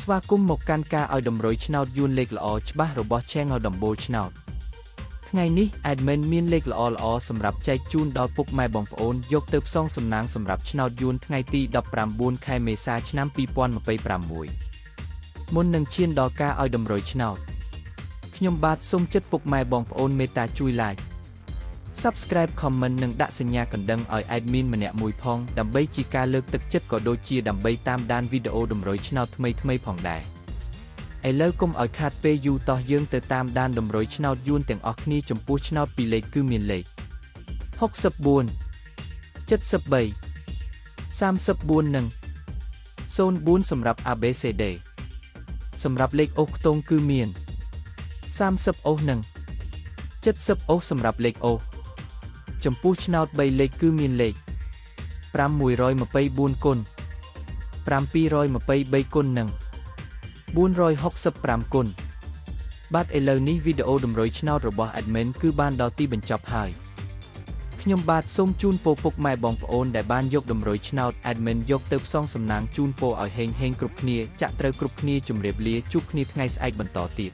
ស្វាគមន៍មកកាន់ការឲ្យតម្រុយឆ្នោតយួនលេខល្អច្បាស់របស់ Channel ដំបូលឆ្នោតថ្ងៃនេះ Admin មានលេខល្អៗសម្រាប់ចែកជូនដល់ពុកម៉ែបងប្អូនយកទៅផ្សងសំណាងសម្រាប់ឆ្នោតយួនថ្ងៃទី19ខែមេសាឆ្នាំ2026មុននឹងឈានដល់ការឲ្យតម្រុយឆ្នោតខ្ញុំបាទសូមចិត្តពុកម៉ែបងប្អូនមេត្តាជួយ Like Subscribe Comment និងដាក់សញ្ញាកណ្ដឹងឲ្យ Admin ម្នាក់មួយផងដើម្បីជាការលើកទឹកចិត្តក៏ដូចជាដើម្បីតាមដានវីដេអូតម្រុយឆ្នោតថ្មីៗផងដែរឥឡូវកុំឲ្យខាតពេលយូរតោះយើងទៅតាមដានតម្រុយឆ្នោតយួនទាំងអស់គ្នាចំពោះឆ្នោតពីរលេខគឺមានលេខ64 73 34និង04សម្រាប់ ABCD សម្រាប់លេខអូសខ្ទង់គឺមាន30អូសនិង70អូសសម្រាប់លេខអូសចំពោះឆ្នោត3លេខគឺមានលេខ524គុណ723គុណនិង465គុណបាទឥឡូវនេះវីដេអូតម្រុយឆ្នោតរបស់ Admin គឺបានដល់ទីបញ្ចប់ហើយខ្ញុំបាទសូមជូនពរពុកម៉ែបងប្អូនដែលបានយកតម្រុយឆ្នោត Admin យកទៅផ្សងសំណាងជូនពរឲ្យហេងៗគ្រប់គ្នាចាក់ត្រូវគ្រប់គ្នាជម្រាបលាជួបគ្នាថ្ងៃស្អែកបន្តទៀត